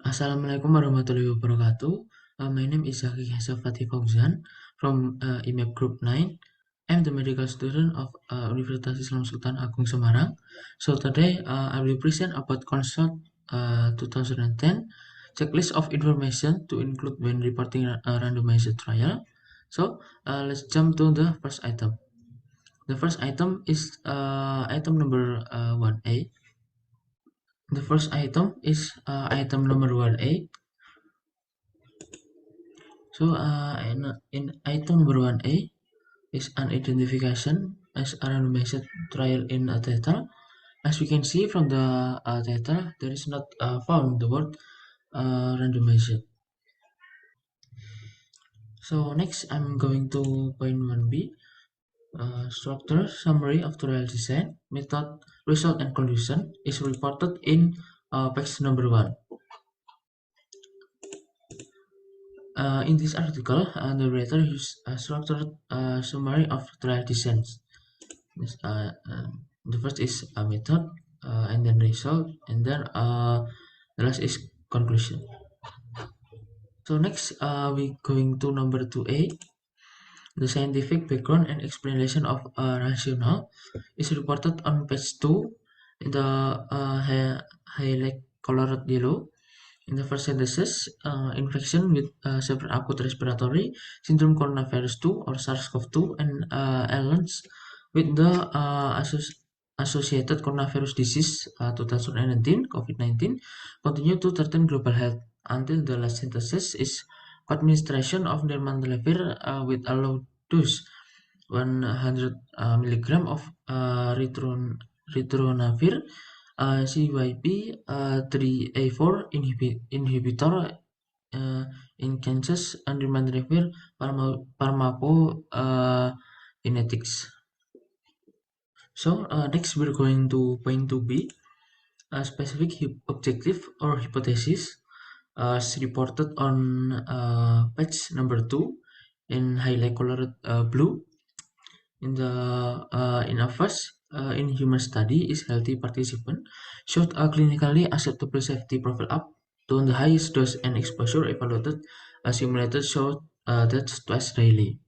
Assalamualaikum warahmatullahi wabarakatuh. My name is Zaki Hasafati Fauzan from IMEP Group 9. I'm the medical student of Universitas Islam Sultan Agung Semarang. So today I will present about Consult 2010 checklist of information to include when reporting a randomized trial. So let's jump to the first item. The first item is item number 1A. The first item is item number 1A. So in item number 1A is an identification as a randomized trial in a data. As we can see from the data, there is not found the word randomized. So next, I'm going to point 1B. Structure, summary of trial design, method, result, and conclusion is reported in page number 1. In this article, the writer used a structured summary of trial designs. Yes, the first is a method, and then result, and then the last is conclusion. So next, we going to number 2A. The scientific background and explanation of rationale is reported on page 2 in the highlight colored yellow. In the first sentences, infection with severe acute respiratory syndrome coronavirus 2 or SARS-CoV-2 and ailments with the associated coronavirus disease 2019 COVID-19 continue to threaten global health until the last synthesis is administration of nirmatrelvir with a low dose 100 milligram of ritonavir CYP 3A4 inhibitor in Kansas and nirmatrelvir pharmacokinetics. So next we're going to point 2B, a specific objective or hypothesis as reported on page number 2 in highlight colored blue. In a first in human study is healthy participant showed a clinically acceptable safety profile up to the highest dose and exposure evaluated simulated showed that twice daily.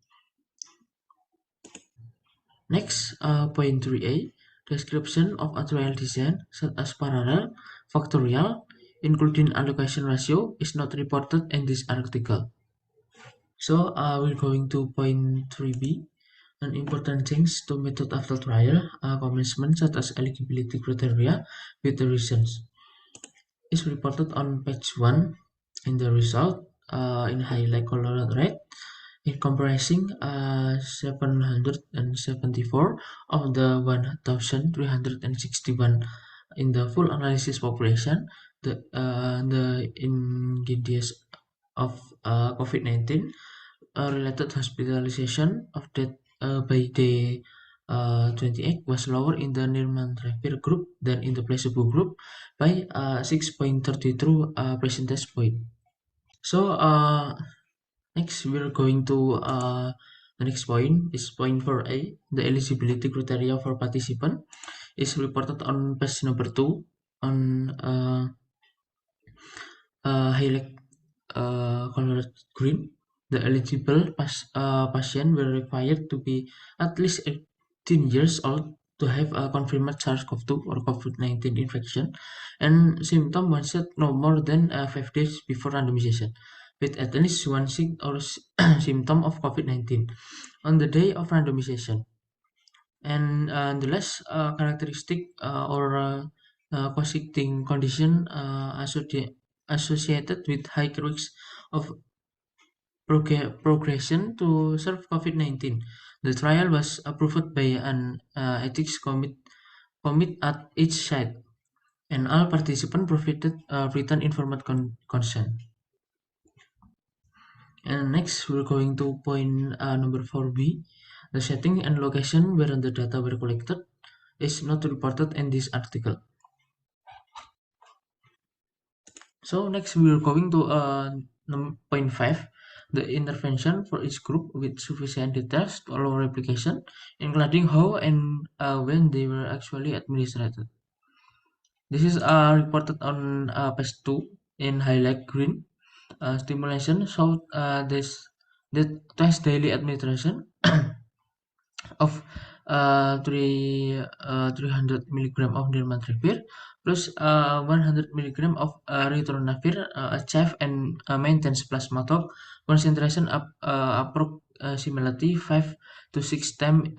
Next, point 3A, description of a trial design such as parallel, factorial, including allocation ratio is not reported in this article. So we're going to point 3B, an important change to method after trial commencement such as eligibility criteria with the reasons is reported on page 1 in the result in highlight colored red. In comprising 774 of the 1,361 in the full analysis population, the ingredients of COVID-19 related hospitalization of death by day 28 was lower in the nirmatrelvir group than in the placebo group by 6.32 percentage point. So next we're going to the next point is point 4A. The eligibility criteria for participant is reported on page number 2 on highlight colored green. The eligible patient were required to be at least 18 years old to have a confirmed SARS-CoV-2 or COVID-19 infection and symptom onset no more than 5 days before randomization, with at least one or symptom of COVID-19 on the day of randomization. And the last characteristic or causating condition associated with high risk of progression to serve COVID-19. The trial was approved by an ethics committee at each site, and all participants provided written informed consent. And next, we're going to point number 4B. The setting and location where the data were collected is not reported in this article. So next, we're going to point 5. The intervention for each group with sufficient details to allow replication, including how and when they were actually administered. This is reported on page 2 in highlight green. Stimulation showed that twice daily administration of 300 milligram of nirmatrelvir plus 100 milligram of ritonavir achieve and maintains plasma top concentration approximately 5 to 6 times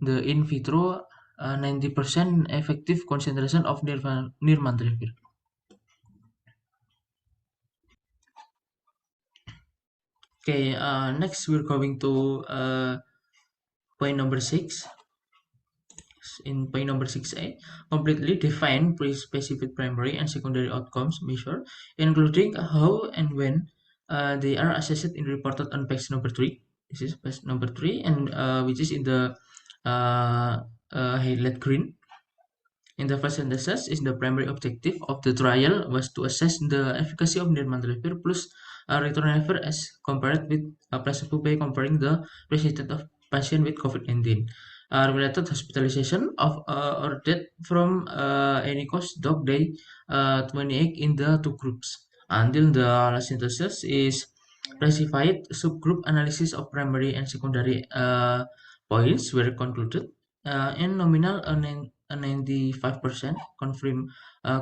the in vitro 90% effective concentration of nirmatrelvir. Okay, next we're going to point number 6. In point number 6a, completely define pre-specified primary and secondary outcomes measure, including how and when they are assessed in reported on page number 3. This is page number 3, and which is in the uh, highlight green. In the first sentences, is the primary objective of the trial was to assess the efficacy of nirmatrelvir plus ritonavir as compared with placebo by comparing the resistance of patient with COVID-19. Related hospitalization of or death from any cause dog day 28 in the two groups. Until the last synthesis is classified subgroup analysis of primary and secondary points were concluded in nominal a 95%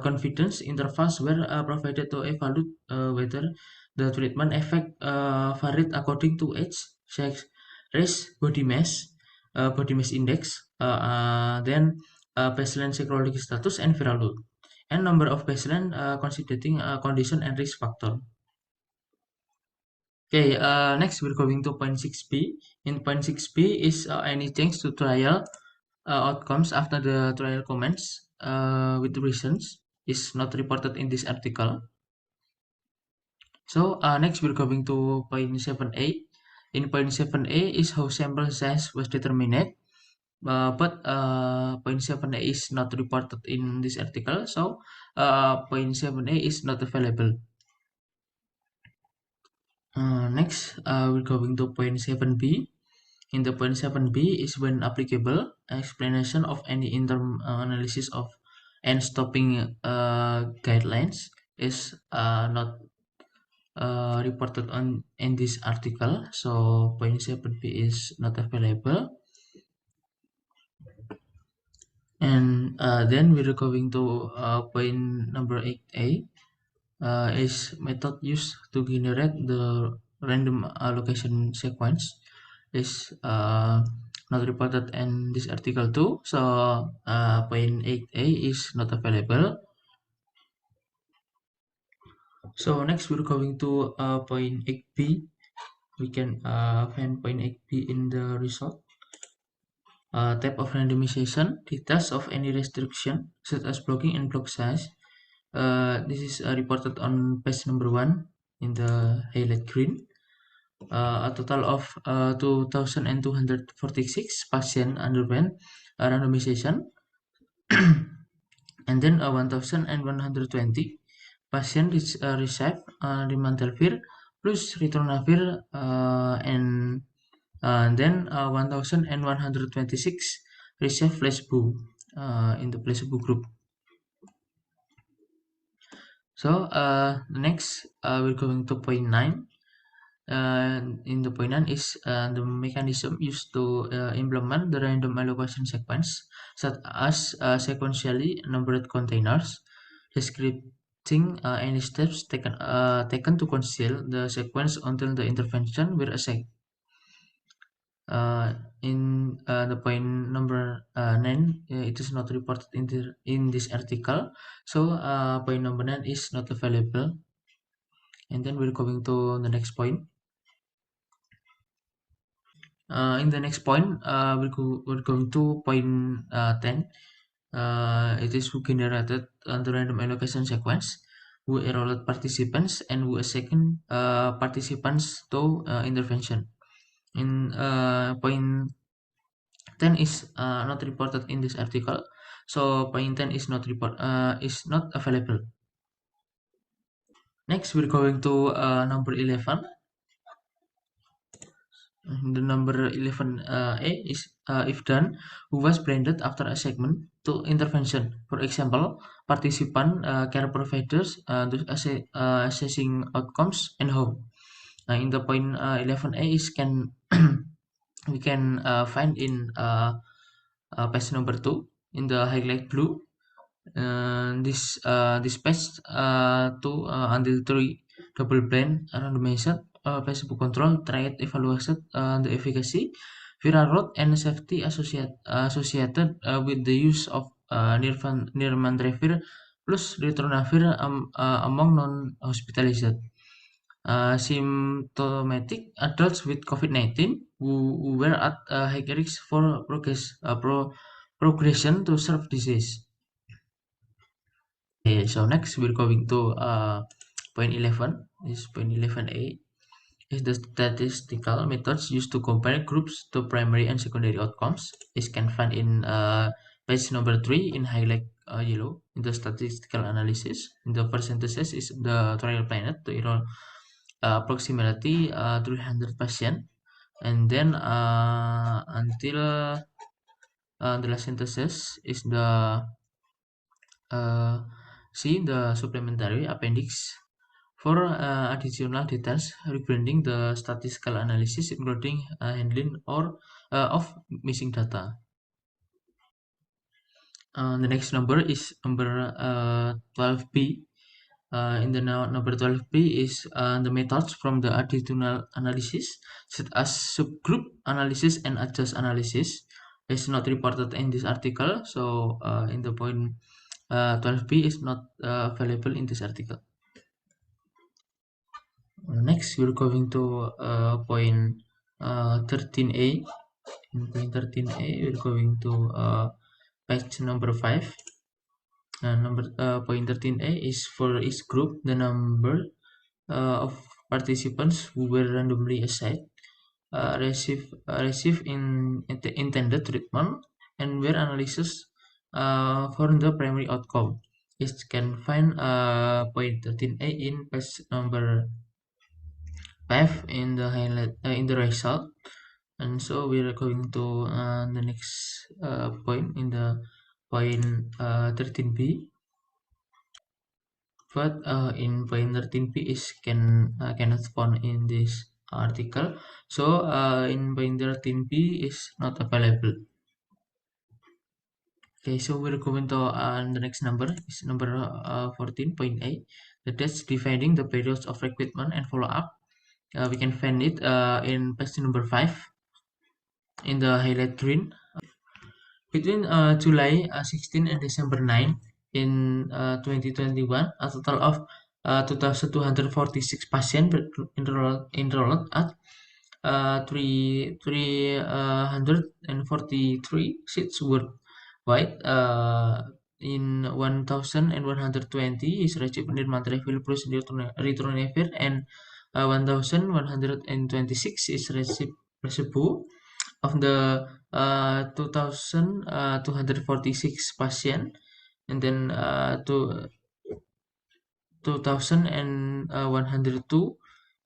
confidence intervals were provided to evaluate whether the treatment effect varied according to age, sex, race, body mass index, then baseline psychological status and viral load, and number of baseline considering condition and risk factor. Okay, next we're going to point 6b. In point 6b is any change to trial outcomes after the trial comments with reasons is not reported in this article. So next we're going to point 7a. In point 7a is how sample size was determined. But point 7a is not reported in this article, so point 7a is not available. Next, we're going to point 7b. In the point 7b is when applicable, explanation of any interim analysis of and stopping guidelines is not reported on in this article. So point 7b is not available. And then we're going to point number 8a. Is method used to generate the random allocation sequence is not reported in this article too. So point 8a is not available. So next we're going to point 8b. We can find point 8b in the result. Type of randomization, details of any restriction such as blocking and block size. This is reported on page number 1 in the highlight green. A total of 2,246 patients underwent randomization, and then 1,120 patients received rimondelvir plus ritonavir, and then 1,126 received placebo in the placebo group. So next we're going to point 9. In the point 9 is the mechanism used to implement the random allocation sequence, such as sequentially numbered containers, describing any steps taken to conceal the sequence until the intervention were assigned. In the point number 9, it is not reported in this article, so point number 9 is not available. And then we're going to the next point. In the next point, we're going to point 10. It is who generated the random allocation sequence, who enrolled participants, and who assigned participants to intervention. In point 10 is not reported in this article, so point 10 is not available. Next, we're going to number 11. The number 11A is if done, who was branded after a segment to intervention. For example, participant, care providers, assessing outcomes, and how. In the point 11A is can we can find in page number 2 in the highlight blue. This page 2 until 3 double blind randomized placebo control tried evaluated the efficacy, viral load, and safety associated with the use of nirmatrelvir plus ritonavir among non-hospitalized symptomatic adults with COVID-19 who were at high risk for progression to severe disease. Okay, so next we're going to point 11. This point 11A is the statistical methods used to compare groups to primary and secondary outcomes. This can find in page number 3 in highlight yellow in the statistical analysis. In the percentages is the trial planet to enroll approximately 300 patients, and then until the last synthesis is the uh, see the supplementary appendix for additional details regarding the statistical analysis, including handling or of missing data. The next number is number 12B. In the number 12B is the methods from the additional analysis, such as subgroup analysis and adjust analysis. Is not reported in this article, so in the point 12B is not available in this article. Next, we're going to point 13A. In point 13A, we're going to page number 5. Point 13A is for each group the number of participants who were randomly assigned receive intended treatment and where analysis for the primary outcome. It can find point 13A in page number 5 in the highlight in the result. And so we are going to the next point in the point 13B. But in point 13B is cannot found in this article. So in point 13B is not available. Okay, so we're going to the next number is number 14.8. That's dividing the periods of recruitment and follow up. We can find it in page number 5 in the highlight green. Between July 16 and December 9 in 2021, a total of 2,246 patients enrolled at 343 seats worldwide. In 1,120 is received nirmatrelvir plus ritonavir, and 1,126 is received placebo. Of the 2,246 patient, and then 2,102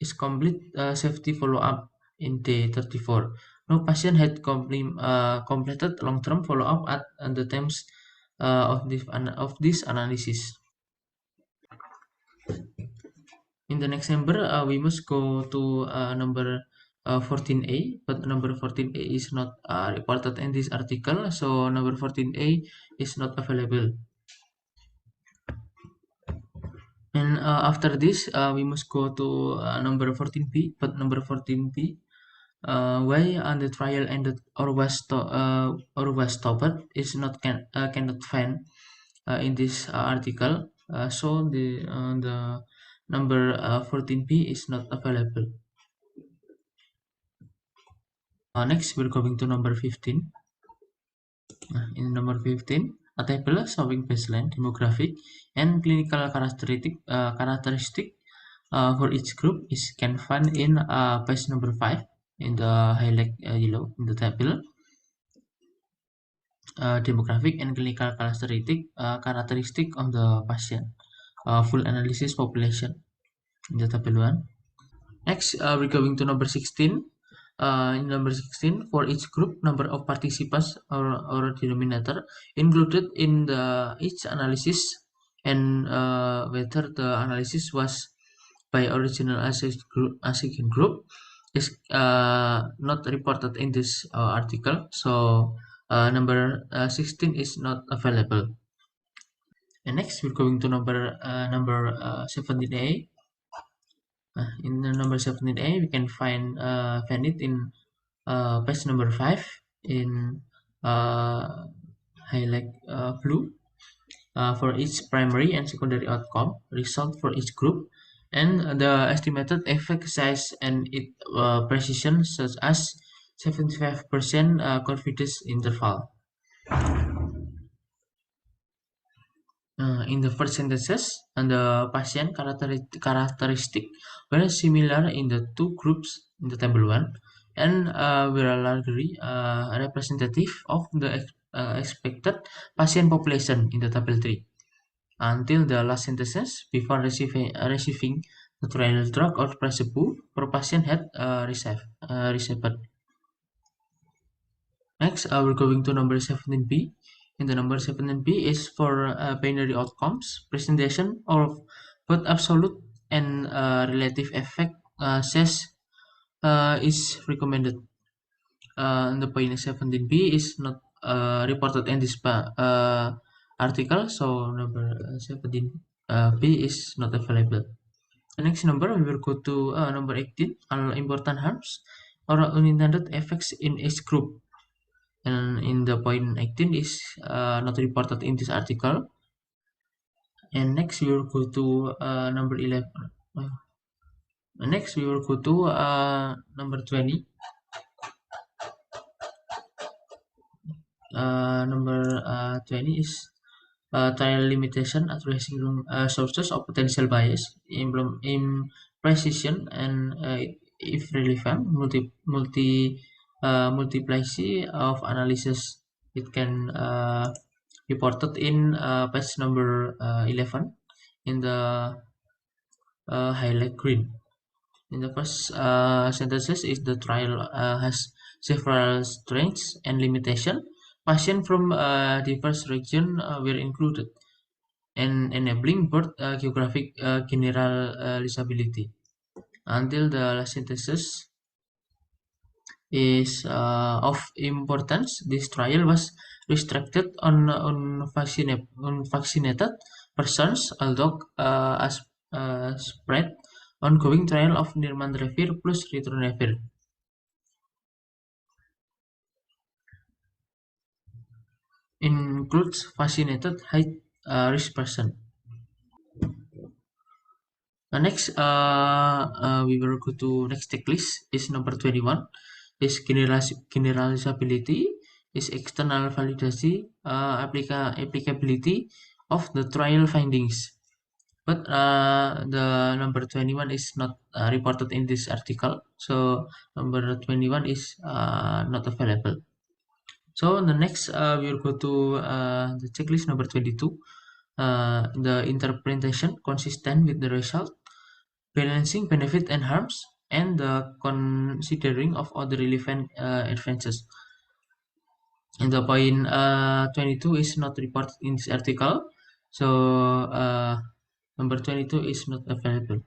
is complete safety follow-up in day 34. No patient had completed long-term follow-up at the times of this analysis. In the next number, we must go to number 14A, but number 14A is not reported in this article, so number 14A is not available. And after this, we must go to number 14B, but number 14B, why the trial ended or was stopped is not cannot find in this article. So the number 14B is not available. Next, we're going to number 15. In number 15, a table showing baseline demographic and clinical characteristic for each group is can find in page number 5 in the highlight yellow in the table. Demographic and clinical characteristic of the patient. Full analysis population in the table 1. Next, we're going to number 16. In number 16, for each group, number of participants or denominator included in the each analysis, and whether the analysis was by original ASIC group is not reported in this article. So number 16 is not available. And next we're going to number 17A. In the number 17A, we can find it in page number 5 in highlight blue, for each primary and secondary outcome result for each group, and the estimated effect size and its precision, such as 75% confidence interval. In the first sentences, and the patient characteristic were similar in the two groups in the table 1, and were largely representative of the expected patient population in the table 3, until the last sentences before receiving the trial drug or placebo per patient had received. Next, we're going to number 17B. In the number 17B is for binary outcomes, presentation of both absolute and relative effect says is recommended. The point 17B is not reported in this article, so number 17B is not available. The next number, we will go to number 18, important harms or unintended effects in each group. And in the point 18 is not reported in this article. And next we will go to number 11. Next we will go to number 20. Number 20 is trial limitation addressing sources of potential bias, imprecision, and if relevant, multiplicity of analysis. It can reported in page number 11 in the highlight green. In the first sentences is the trial has several strengths and limitation. Patients from diverse region were included, and enabling broad geographic generalizability. Until the last synthesis is of importance, this trial was restricted on unvaccinated persons, although as spread ongoing trial of nirmatrelvir plus ritonavir includes vaccinated high risk person. Next, we will go to next checklist is number 21. Is generalizability, is external validity, applicability of the trial findings. But the number 21 is not reported in this article, so number 21 is not available. So the next, we will go to the checklist number 22. The interpretation consistent with the result, balancing benefit and harms, and the considering of other relevant advances. And the point 22 is not reported in this article, so number 22 is not available.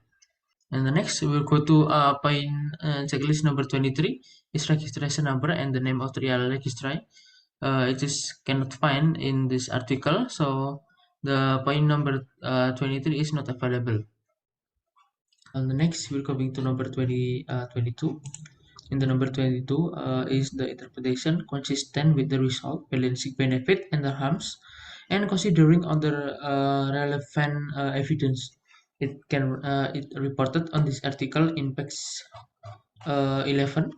And the next, we will go to point checklist number 23 is registration number and the name of the real registrar. It is cannot find in this article, so the point number 23 is not available. And the next, we're coming to number 22. In the number 22 is the interpretation consistent with the result, balancing benefit and the harms, and considering other relevant evidence. It reported on this article in page 11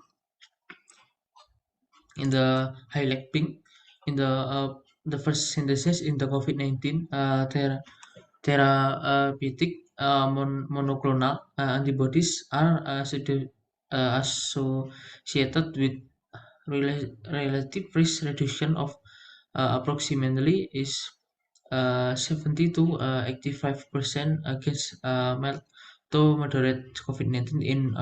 in the highlight pink. In the first synthesis in the COVID-19 therapeutic monoclonal antibodies are associated with relative risk reduction of approximately is 70 to 85% against mild to moderate COVID-19 in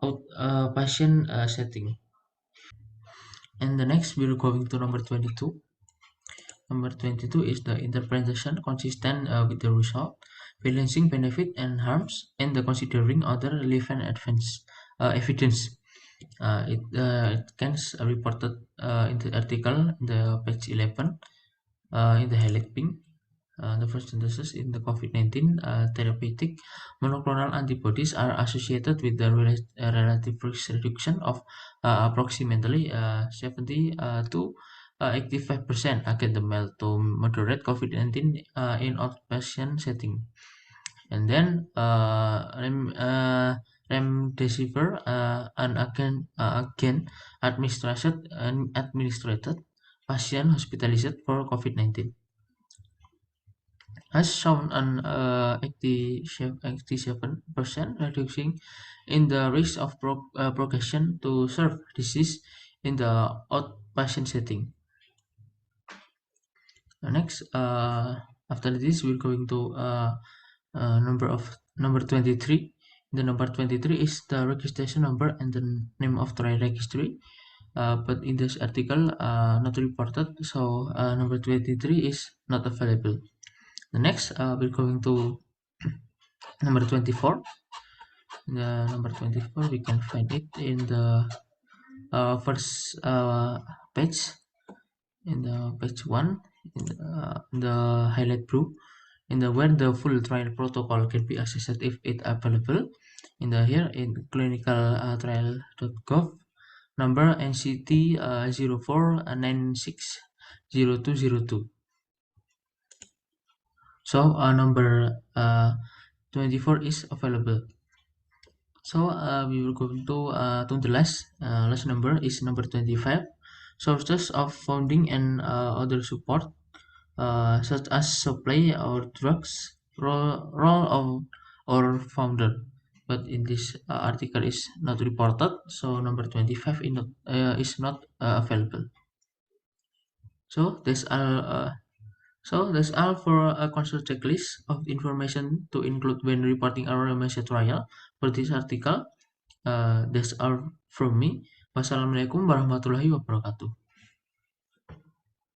outpatient setting. And the next we're going to number 22. Number 22 is the interpretation consistent with the result, balancing benefit and harms, and the considering other relevant evidence. It can reported in the article in the page 11 in the highlight pink. The first synthesis in the COVID-19 therapeutic monoclonal antibodies are associated with the relative risk reduction of approximately 70 to 85% against the mild to moderate COVID-19 in outpatient setting. And then remdesivir again administered patient hospitalized for COVID-19 has shown an 87% reduction in the risk of progression to severe disease in the outpatient setting. Next, after this, we're going to number 23. The number 23 is the registration number and the name of the registry. But in this article, not reported, so number 23 is not available. The next, we're going to number 24. The number 24, we can find it in the first page, in the page 1, in the highlight blue, in the where the full trial protocol can be accessed if it available. In the here in clinicaltrial.gov, number NCT 04960202. So number 24 is available. So we will go to the last number is number 25. Sources of funding and other support such as supply or drugs, role of or founder. But in this article is not reported, so number 25 is not available. So that's all for a consult checklist of information to include when reporting our Ramadan trial for this article. That's all from me. Wassalamualaikum warahmatullahi wabarakatuh.